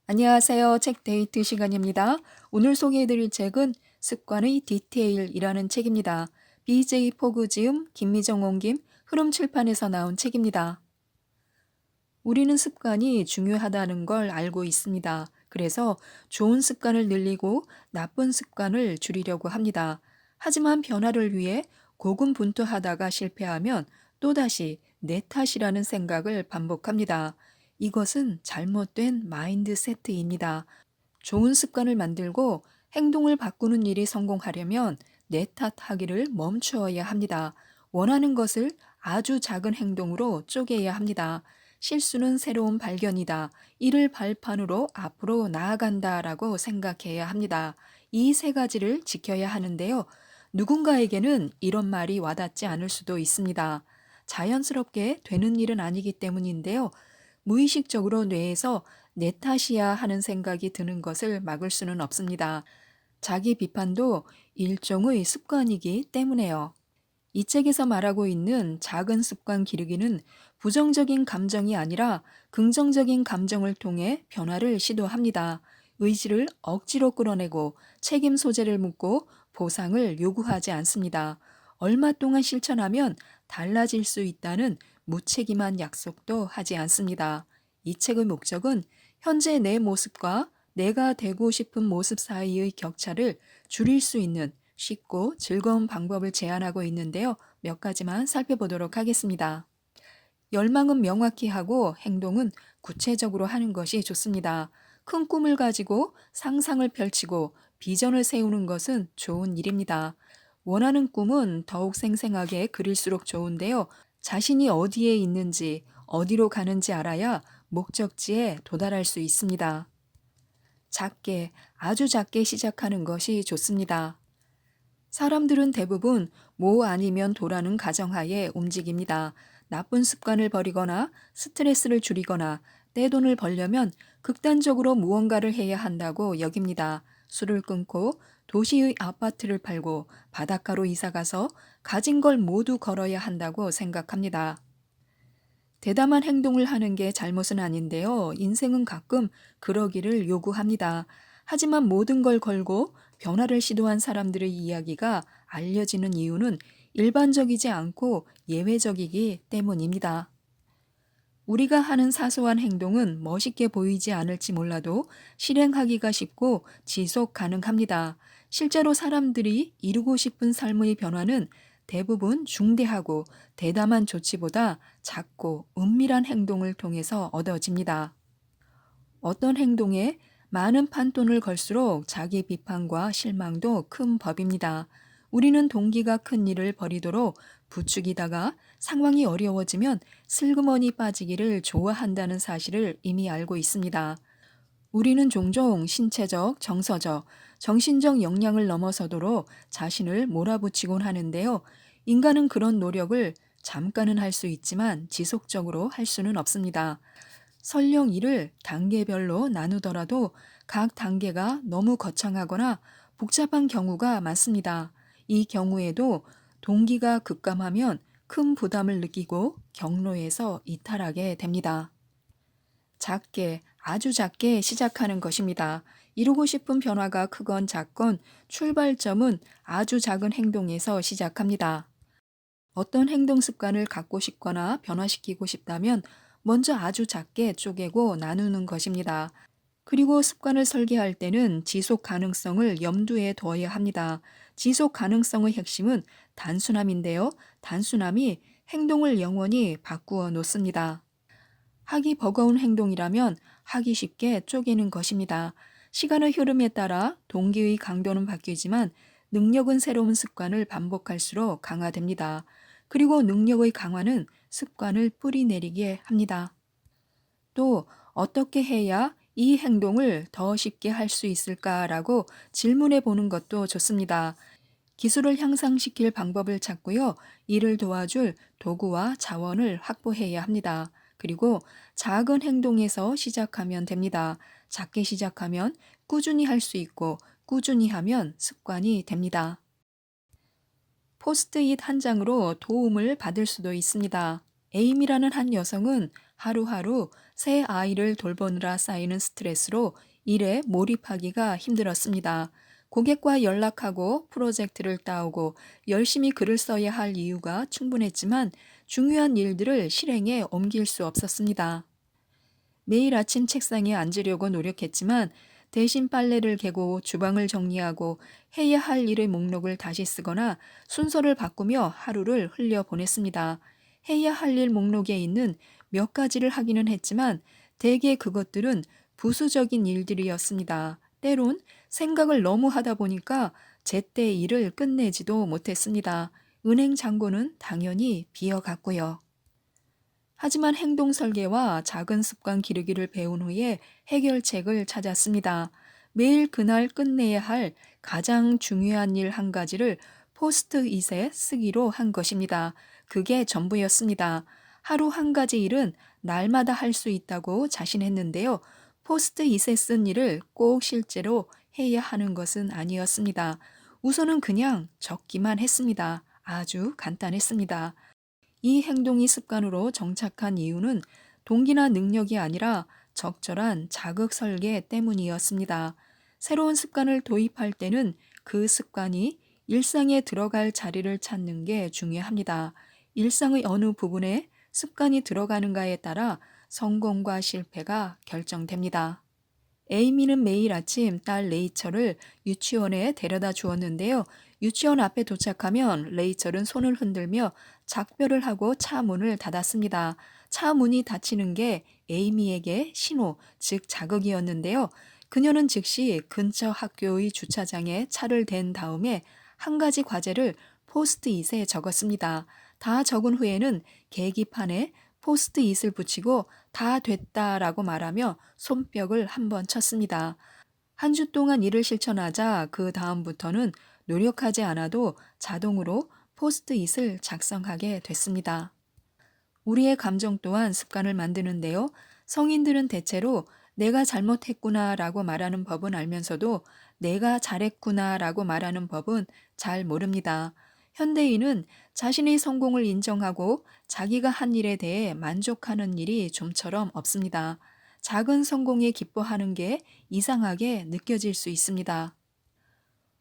안녕하세요. 책 데이트 시간입니다. 오늘 소개해드릴 책은 습관의 디테일이라는 책입니다. BJ 포그 지음, 김미정 옮김, 흐름 출판에서 나온 책입니다. 우리는 습관이 중요하다는 걸 알고 있습니다. 그래서 좋은 습관을 늘리고 나쁜 습관을 줄이려고 합니다. 하지만 변화를 위해 고군분투하다가 실패하면 또다시 내 탓이라는 생각을 반복합니다. 이것은 잘못된 마인드세트입니다. 좋은 습관을 만들고 행동을 바꾸는 일이 성공하려면 내 탓하기를 멈추어야 합니다. 원하는 것을 아주 작은 행동으로 쪼개야 합니다. 실수는 새로운 발견이다. 이를 발판으로 앞으로 나아간다라고 생각해야 합니다. 이 세 가지를 지켜야 하는데요. 누군가에게는 이런 말이 와닿지 않을 수도 있습니다. 자연스럽게 되는 일은 아니기 때문인데요. 무의식적으로 뇌에서 내 탓이야 하는 생각이 드는 것을 막을 수는 없습니다. 자기 비판도 일종의 습관이기 때문에요. 이 책에서 말하고 있는 작은 습관 기르기는 부정적인 감정이 아니라 긍정적인 감정을 통해 변화를 시도합니다. 의지를 억지로 끌어내고 책임 소재를 묻고 보상을 요구하지 않습니다. 얼마 동안 실천하면 달라질 수 있다는 무책임한 약속도 하지 않습니다. 이 책의 목적은 현재 내 모습과 내가 되고 싶은 모습 사이의 격차를 줄일 수 있는 쉽고 즐거운 방법을 제안하고 있는데요. 몇 가지만 살펴보도록 하겠습니다. 열망은 명확히 하고 행동은 구체적으로 하는 것이 좋습니다. 큰 꿈을 가지고 상상을 펼치고 비전을 세우는 것은 좋은 일입니다. 원하는 꿈은 더욱 생생하게 그릴수록 좋은데요. 자신이 어디에 있는지, 어디로 가는지 알아야 목적지에 도달할 수 있습니다. 작게, 아주 작게 시작하는 것이 좋습니다. 사람들은 대부분 뭐 아니면 도라는 가정하에 움직입니다. 나쁜 습관을 버리거나 스트레스를 줄이거나 떼돈을 벌려면 극단적으로 무언가를 해야 한다고 여깁니다. 술을 끊고 도시의 아파트를 팔고 바닷가로 이사가서 가진 걸 모두 걸어야 한다고 생각합니다. 대담한 행동을 하는 게 잘못은 아닌데요. 인생은 가끔 그러기를 요구합니다. 하지만 모든 걸 걸고 변화를 시도한 사람들의 이야기가 알려지는 이유는 일반적이지 않고 예외적이기 때문입니다. 우리가 하는 사소한 행동은 멋있게 보이지 않을지 몰라도 실행하기가 쉽고 지속 가능합니다. 실제로 사람들이 이루고 싶은 삶의 변화는 대부분 중대하고 대담한 조치보다 작고 은밀한 행동을 통해서 얻어집니다. 어떤 행동에 많은 판돈을 걸수록 자기 비판과 실망도 큰 법입니다. 우리는 동기가 큰 일을 벌이도록 부추기다가 상황이 어려워지면 슬그머니 빠지기를 좋아한다는 사실을 이미 알고 있습니다. 우리는 종종 신체적, 정서적, 정신적 역량을 넘어서도록 자신을 몰아붙이곤 하는데요. 인간은 그런 노력을 잠깐은 할 수 있지만 지속적으로 할 수는 없습니다. 설령 이를 단계별로 나누더라도 각 단계가 너무 거창하거나 복잡한 경우가 많습니다. 이 경우에도 동기가 급감하면 큰 부담을 느끼고 경로에서 이탈하게 됩니다. 작게, 아주 작게 시작하는 것입니다. 이루고 싶은 변화가 크건 작건 출발점은 아주 작은 행동에서 시작합니다. 어떤 행동 습관을 갖고 싶거나 변화시키고 싶다면 먼저 아주 작게 쪼개고 나누는 것입니다. 그리고 습관을 설계할 때는 지속 가능성을 염두에 둬야 합니다. 지속 가능성의 핵심은 단순함인데요. 단순함이 행동을 영원히 바꾸어 놓습니다. 하기 버거운 행동이라면 하기 쉽게 쪼개는 것입니다. 시간의 흐름에 따라 동기의 강도는 바뀌지만 능력은 새로운 습관을 반복할수록 강화됩니다. 그리고 능력의 강화는 습관을 뿌리내리게 합니다. 또 어떻게 해야 이 행동을 더 쉽게 할 수 있을까라고 질문해 보는 것도 좋습니다. 기술을 향상시킬 방법을 찾고요. 이를 도와줄 도구와 자원을 확보해야 합니다. 그리고 작은 행동에서 시작하면 됩니다. 작게 시작하면 꾸준히 할 수 있고 꾸준히 하면 습관이 됩니다. 포스트잇 한 장으로 도움을 받을 수도 있습니다. 에임이라는 한 여성은 하루하루 새 아이를 돌보느라 쌓이는 스트레스로 일에 몰입하기가 힘들었습니다. 고객과 연락하고 프로젝트를 따오고 열심히 글을 써야 할 이유가 충분했지만 중요한 일들을 실행에 옮길 수 없었습니다. 매일 아침 책상에 앉으려고 노력했지만 대신 빨래를 개고 주방을 정리하고 해야 할 일의 목록을 다시 쓰거나 순서를 바꾸며 하루를 흘려보냈습니다. 해야 할 일 목록에 있는 몇 가지를 하기는 했지만 대개 그것들은 부수적인 일들이었습니다. 때론 생각을 너무 하다 보니까 제때 일을 끝내지도 못했습니다. 은행 잔고는 당연히 비어갔고요. 하지만 행동 설계와 작은 습관 기르기를 배운 후에 해결책을 찾았습니다. 매일 그날 끝내야 할 가장 중요한 일 한 가지를 포스트잇에 쓰기로 한 것입니다. 그게 전부였습니다. 하루 한 가지 일은 날마다 할 수 있다고 자신했는데요. 포스트잇에 쓴 일을 꼭 실제로 해야 하는 것은 아니었습니다. 우선은 그냥 적기만 했습니다. 아주 간단했습니다. 이 행동이 습관으로 정착한 이유는 동기나 능력이 아니라 적절한 자극 설계 때문이었습니다. 새로운 습관을 도입할 때는 그 습관이 일상에 들어갈 자리를 찾는 게 중요합니다. 일상의 어느 부분에 습관이 들어가는가에 따라 성공과 실패가 결정됩니다. 에이미는 매일 아침 딸 레이첼을 유치원에 데려다 주었는데요. 유치원 앞에 도착하면 레이첼은 손을 흔들며 작별을 하고 차 문을 닫았습니다. 차 문이 닫히는 게 에이미에게 신호, 즉 자극이었는데요. 그녀는 즉시 근처 학교의 주차장에 차를 댄 다음에 한 가지 과제를 포스트잇에 적었습니다. 다 적은 후에는 계기판에 포스트잇을 붙이고 다 됐다라고 말하며 손뼉을 한번 쳤습니다. 한 주 동안 이를 실천하자 그 다음부터는 노력하지 않아도 자동으로 포스트잇을 작성하게 됐습니다. 우리의 감정 또한 습관을 만드는데요. 성인들은 대체로 내가 잘못했구나 라고 말하는 법은 알면서도 내가 잘했구나 라고 말하는 법은 잘 모릅니다. 현대인은 자신의 성공을 인정하고 자기가 한 일에 대해 만족하는 일이 좀처럼 없습니다. 작은 성공에 기뻐하는 게 이상하게 느껴질 수 있습니다.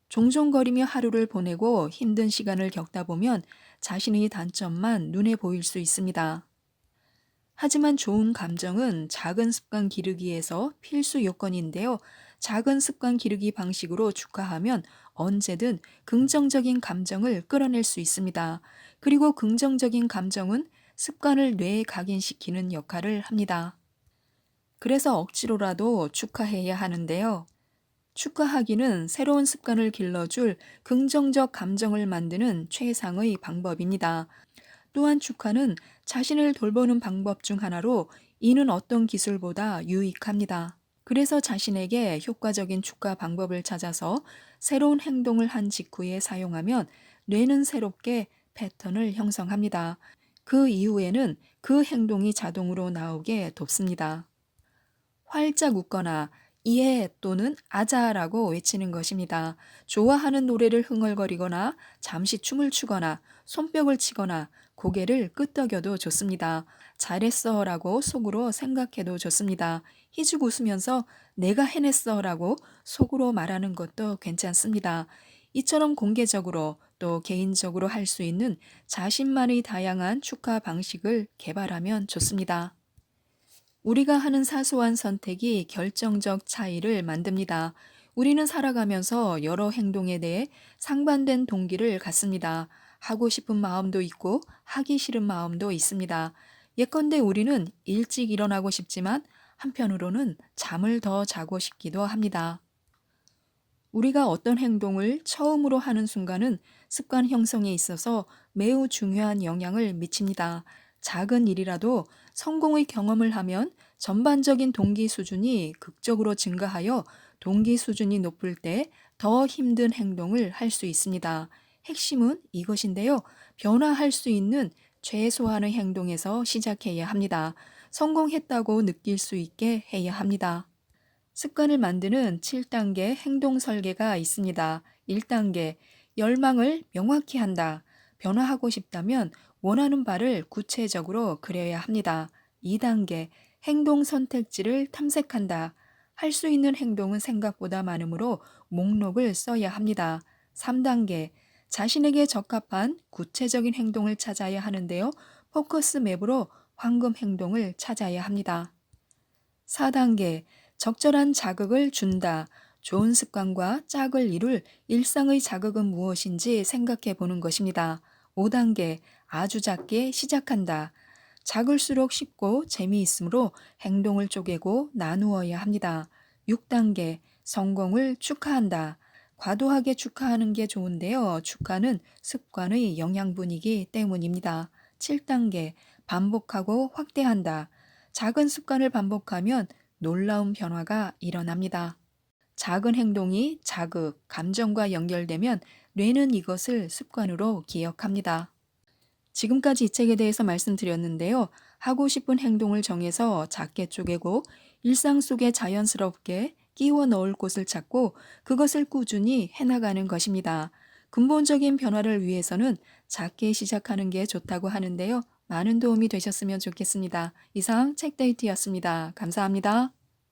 종종거리며 하루를 보내고 힘든 시간을 겪다 보면 자신의 단점만 눈에 보일 수 있습니다. 하지만 좋은 감정은 작은 습관 기르기에서 필수 요건인데요. 작은 습관 기르기 방식으로 축하하면 언제든 긍정적인 감정을 끌어낼 수 있습니다. 그리고 긍정적인 감정은 습관을 뇌에 각인시키는 역할을 합니다. 그래서 억지로라도 축하해야 하는데요. 축하하기는 새로운 습관을 길러줄 긍정적 감정을 만드는 최상의 방법입니다. 또한 축하는 자신을 돌보는 방법 중 하나로 이는 어떤 기술보다 유익합니다. 그래서 자신에게 효과적인 축하 방법을 찾아서 새로운 행동을 한 직후에 사용하면 뇌는 새롭게 패턴을 형성합니다. 그 이후에는 그 행동이 자동으로 나오게 돕습니다. 활짝 웃거나 예 또는 아자라고 외치는 것입니다. 좋아하는 노래를 흥얼거리거나 잠시 춤을 추거나 손뼉을 치거나 고개를 끄덕여도 좋습니다. 잘했어 라고 속으로 생각해도 좋습니다. 희죽 웃으면서 내가 해냈어 라고 속으로 말하는 것도 괜찮습니다. 이처럼 공개적으로 또 개인적으로 할 수 있는 자신만의 다양한 축하 방식을 개발하면 좋습니다. 우리가 하는 사소한 선택이 결정적 차이를 만듭니다. 우리는 살아가면서 여러 행동에 대해 상반된 동기를 갖습니다. 하고 싶은 마음도 있고 하기 싫은 마음도 있습니다. 예컨대 우리는 일찍 일어나고 싶지만 한편으로는 잠을 더 자고 싶기도 합니다. 우리가 어떤 행동을 처음으로 하는 순간은 습관 형성에 있어서 매우 중요한 영향을 미칩니다. 작은 일이라도 성공의 경험을 하면 전반적인 동기 수준이 극적으로 증가하여 동기 수준이 높을 때 더 힘든 행동을 할 수 있습니다. 핵심은 이것인데요. 변화할 수 있는 최소한의 행동에서 시작해야 합니다. 성공했다고 느낄 수 있게 해야 합니다. 습관을 만드는 7단계 행동 설계가 있습니다. 1단계, 열망을 명확히 한다. 변화하고 싶다면 원하는 바를 구체적으로 그려야 합니다. 2단계, 행동 선택지를 탐색한다. 할 수 있는 행동은 생각보다 많으므로 목록을 써야 합니다. 3단계. 자신에게 적합한 구체적인 행동을 찾아야 하는데요. 포커스 맵으로 황금 행동을 찾아야 합니다. 4단계. 적절한 자극을 준다. 좋은 습관과 짝을 이룰 일상의 자극은 무엇인지 생각해 보는 것입니다. 5단계. 아주 작게 시작한다. 작을수록 쉽고 재미있으므로 행동을 쪼개고 나누어야 합니다. 6단계. 성공을 축하한다. 과도하게 축하하는 게 좋은데요. 축하는 습관의 영양분이기 때문입니다. 7단계. 반복하고 확대한다. 작은 습관을 반복하면 놀라운 변화가 일어납니다. 작은 행동이 자극, 감정과 연결되면 뇌는 이것을 습관으로 기억합니다. 지금까지 이 책에 대해서 말씀드렸는데요. 하고 싶은 행동을 정해서 작게 쪼개고 일상 속에 자연스럽게 끼워 넣을 곳을 찾고 그것을 꾸준히 해나가는 것입니다. 근본적인 변화를 위해서는 작게 시작하는 게 좋다고 하는데요. 많은 도움이 되셨으면 좋겠습니다. 이상 책데이트였습니다. 감사합니다.